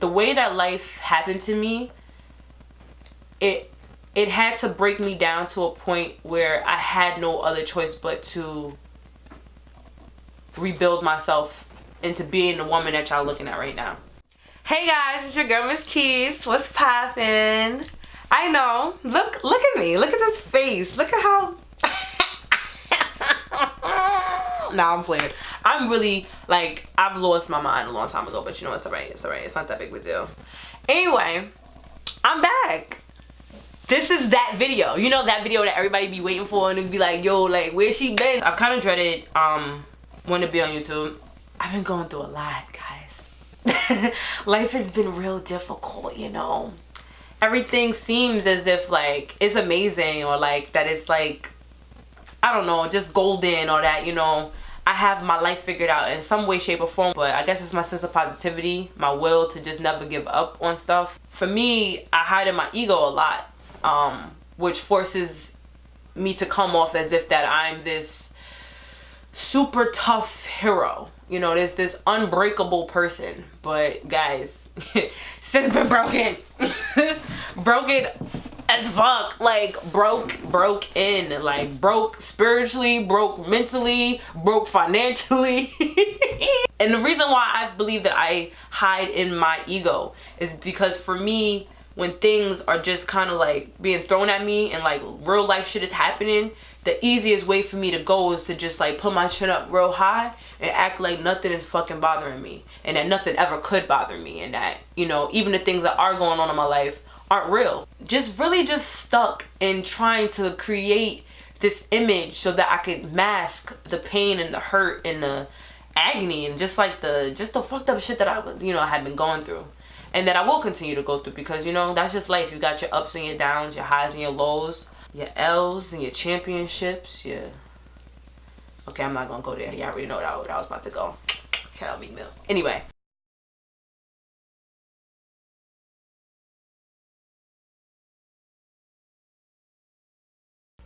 the way that life happened to me, it had to break me down to a point where I had no other choice but to rebuild myself into being the woman that y'all looking at right now. Hey guys, it's your girl Miss Keys. What's poppin'? I know. Look at me. Look at this face. Look at how nah, I'm playing. I'm really, like, I've lost my mind a long time ago, but you know, it's alright. It's alright. It's not that big of a deal. Anyway, I'm back. This is that video. You know, that video that everybody be waiting for and it'd be like, yo, like, where's she been? I've kind of dreaded wanting to be on YouTube. I've been going through a lot, guys. Life has been real difficult, you know. Everything seems as if, like, it's amazing, or like that it's like, I don't know, just golden, or that, you know, I have my life figured out in some way, shape, or form. But I guess it's my sense of positivity, my will to just never give up on stuff. For me, I hide in my ego a lot, which forces me to come off as if that I'm this super tough hero. You know, there's this unbreakable person. But guys, since been broken. Broken as fuck. Like, broken. Like, broke spiritually, broke mentally, broke financially. And the reason why I believe that I hide in my ego is because for me, when things are just kind of like being thrown at me and like real life shit is happening, the easiest way for me to go is to just like put my chin up real high and act like nothing is fucking bothering me, and that nothing ever could bother me, and that, you know, even the things that are going on in my life aren't real. Just really just stuck in trying to create this image so that I could mask the pain and the hurt and the agony and just like the fucked up shit that I was, you know, I had been going through. And that I will continue to go through, because, you know, that's just life. You got your ups and your downs, your highs and your lows, your L's and your championships, your... Okay, I'm not going to go there. Y'all already know where I was about to go. Shout out Meek Mill. Anyway.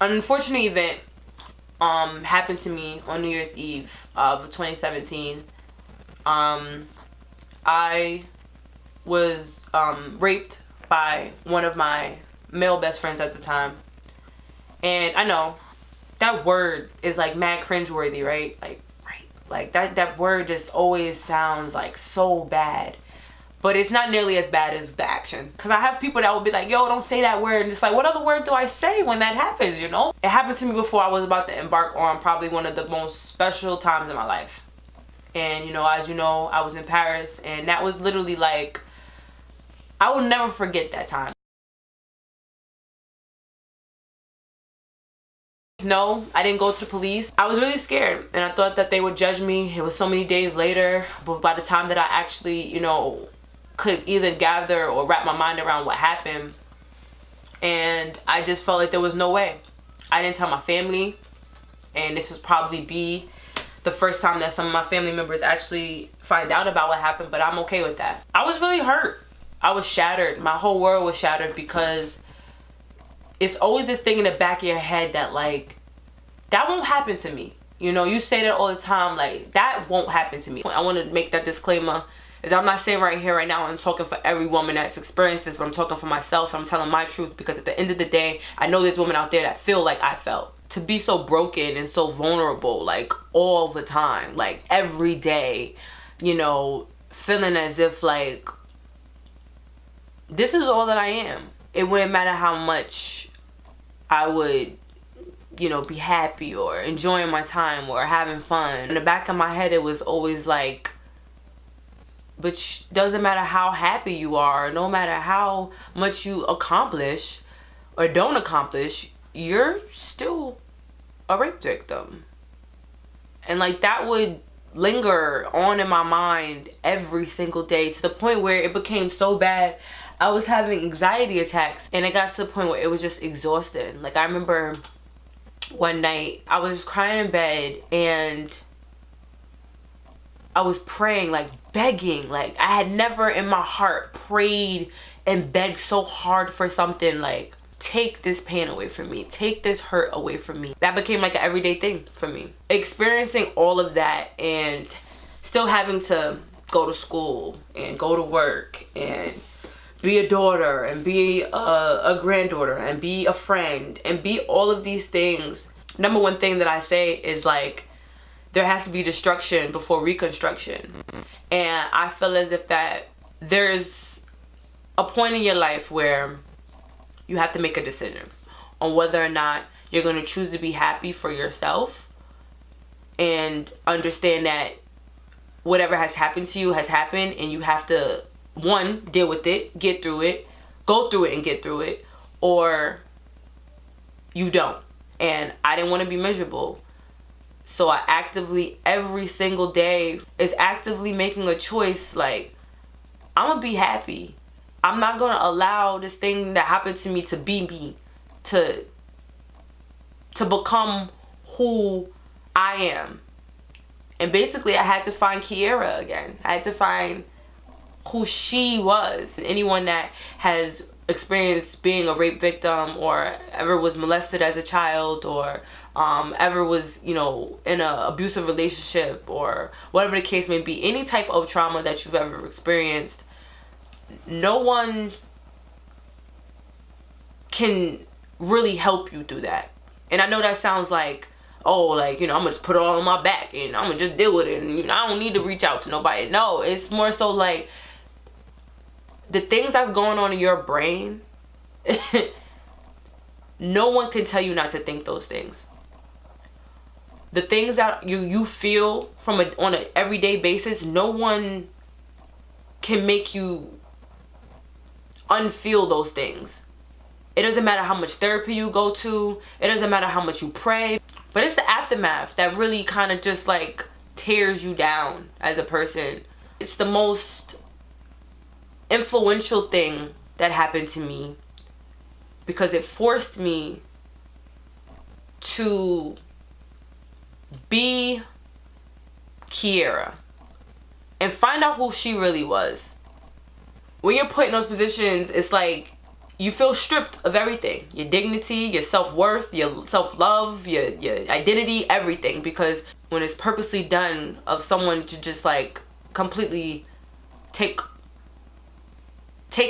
An unfortunate event happened to me on New Year's Eve of 2017. I was raped by one of my male best friends at the time. And I know that word is like mad cringeworthy, right? Like rape. Like that word just always sounds like so bad. But it's not nearly as bad as the action. Because I have people that will be like, yo, don't say that word. And it's like, what other word do I say when that happens, you know? It happened to me before I was about to embark on probably one of the most special times in my life. And, you know, as you know, I was in Paris. And that was literally like, I will never forget that time. No, I didn't go to the police. I was really scared and I thought that they would judge me. It was so many days later, but by the time that I actually, you know, could either gather or wrap my mind around what happened, and I just felt like there was no way. I didn't tell my family, and this was probably be the first time that some of my family members actually find out about what happened, but I'm okay with that. I was really hurt. I was shattered. My whole world was shattered, because it's always this thing in the back of your head that, like, that won't happen to me. You know, you say that all the time, like, that won't happen to me. I want to make that disclaimer, is I'm not saying right here, right now, I'm talking for every woman that's experienced this, but I'm talking for myself. I'm telling my truth, because at the end of the day, I know there's women out there that feel like I felt. To be so broken and so vulnerable, like, all the time, like, every day, you know, feeling as if, like, this is all that I am. It wouldn't matter how much I would, you know, be happy or enjoying my time or having fun. In the back of my head, it was always like, but doesn't matter how happy you are, no matter how much you accomplish or don't accomplish, you're still a rape victim. And like, that would linger on in my mind every single day, to the point where it became so bad I was having anxiety attacks, and it got to the point where it was just exhausting. Like, I remember one night I was just crying in bed and I was praying, like begging. Like, I had never in my heart prayed and begged so hard for something, like, take this pain away from me, take this hurt away from me. That became like an everyday thing for me. Experiencing all of that and still having to go to school and go to work and be a daughter and be a granddaughter and be a friend and be all of these things, number one thing that I say is like, there has to be destruction before reconstruction. And I feel as if that there's a point in your life where you have to make a decision on whether or not you're going to choose to be happy for yourself and understand that whatever has happened to you has happened, and you have to, one, deal with it, get through it, go through it and get through it, or you don't. And I didn't want to be miserable. So I actively, every single day, is actively making a choice like, I'm going to be happy. I'm not going to allow this thing that happened to me to be me, to become who I am. And basically I had to find Kiera again. I had to find who she was. Anyone that has experienced being a rape victim or ever was molested as a child or ever was, you know, in an abusive relationship or whatever the case may be, any type of trauma that you've ever experienced, no one can really help you through that. And I know that sounds like, oh, like, you know, I'm gonna just put it all on my back and I'm gonna just deal with it and, you know, I don't need to reach out to nobody. No, it's more so like the things that's going on in your brain, no one can tell you not to think those things. The things that you feel from on an everyday basis, no one can make you unfeel those things. It doesn't matter how much therapy you go to. It doesn't matter how much you pray. But it's the aftermath that really kind of just like tears you down as a person. It's the most influential thing that happened to me because it forced me to be Kiera and find out who she really was. When you're put in those positions, it's like you feel stripped of everything. Your dignity, your self-worth, your self-love, your identity, everything. Because when it's purposely done of someone to just like completely take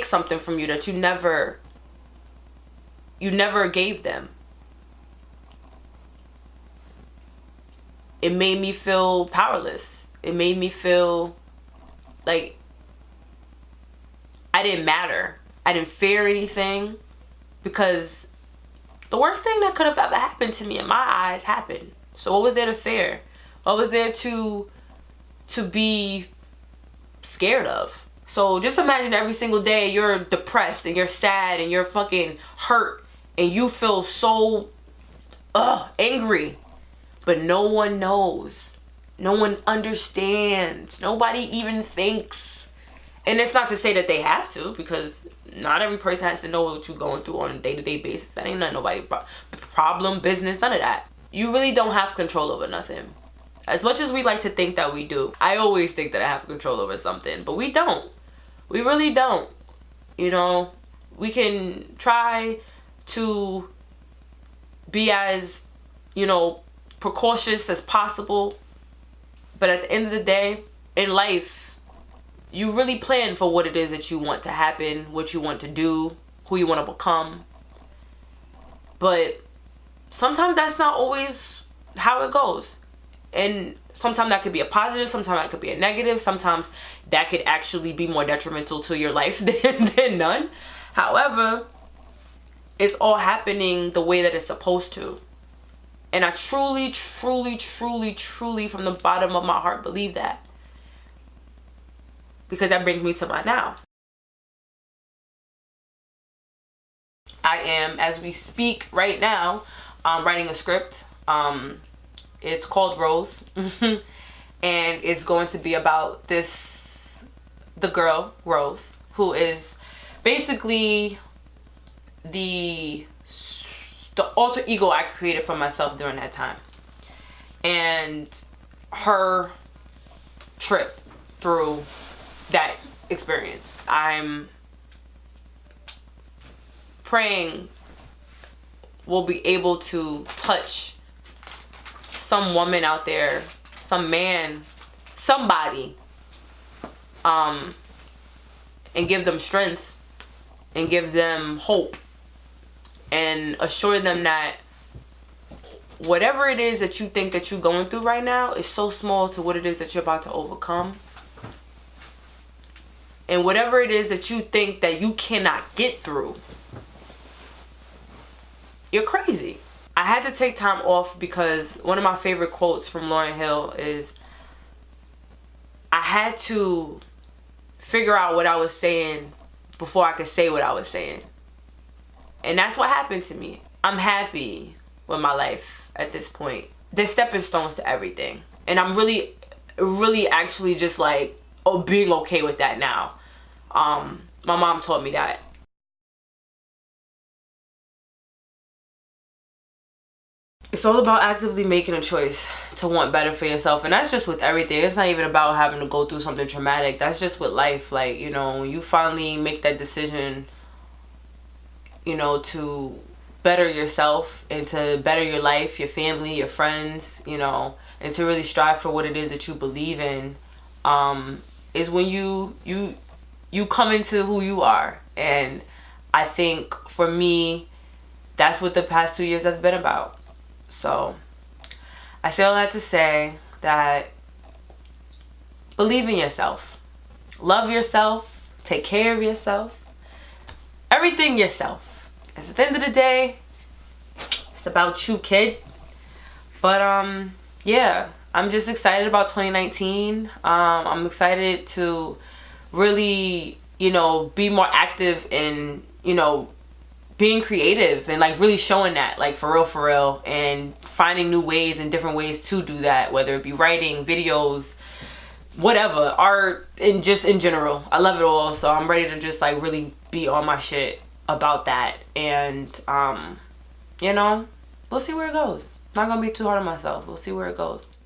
something from you that you never gave them. It made me feel powerless. It made me feel like I didn't matter. I didn't fear anything because the worst thing that could have ever happened to me in my eyes happened. So what was there to fear? What was there to be scared of? So just imagine every single day you're depressed and you're sad and you're fucking hurt and you feel so angry. But no one knows. No one understands. Nobody even thinks. And it's not to say that they have to, because not every person has to know what you're going through on a day-to-day basis. That ain't nobody's problem, business, none of that. You really don't have control over nothing. As much as we like to think that we do. I always think that I have control over something, but we don't. We really don't. You know, we can try to be as, you know, precautious as possible. But at the end of the day, in life, you really plan for what it is that you want to happen, what you want to do, who you want to become. But sometimes that's not always how it goes. And sometimes that could be a positive, sometimes that could be a negative, sometimes that could actually be more detrimental to your life than none. However, it's all happening the way that it's supposed to. And I truly, truly, truly, truly, from the bottom of my heart, believe that. Because that brings me to my now. I am, as we speak right now, writing a script. It's called Rose. And it's going to be about the girl, Rose, who is basically the alter ego I created for myself during that time. And her trip through that experience. I'm praying we'll be able to touch some woman out there, some man, somebody and give them strength and give them hope and assure them that whatever it is that you think that you're going through right now is so small to what it is that you're about to overcome. And whatever it is that you think that you cannot get through, you're crazy. I had to take time off because one of my favorite quotes from Lauryn Hill is, I had to figure out what I was saying before I could say what I was saying. And that's what happened to me. I'm happy with my life at this point. They're stepping stones to everything. And I'm really, really actually just like, being okay with that now. My mom taught me that. It's all about actively making a choice to want better for yourself. And that's just with everything. It's not even about having to go through something traumatic. That's just with life. Like, you know, when you finally make that decision, you know, to better yourself and to better your life, your family, your friends, you know, and to really strive for what it is that you believe in, is when you come into who you are. And I think for me, that's what the past 2 years has been about. So I say all that to say that believe in yourself, love yourself, take care of yourself, everything yourself. Because at the end of the day, it's about you, kid. But yeah, I'm just excited about 2019. I'm excited to really, you know, be more active in, you know, being creative and like really showing that, like for real, and finding new ways and different ways to do that, whether it be writing, videos, whatever, art, and just in general. I love it all. So I'm ready to just like really be on my shit about that. And you know, we'll see where it goes. Not gonna be too hard on myself. We'll see where it goes.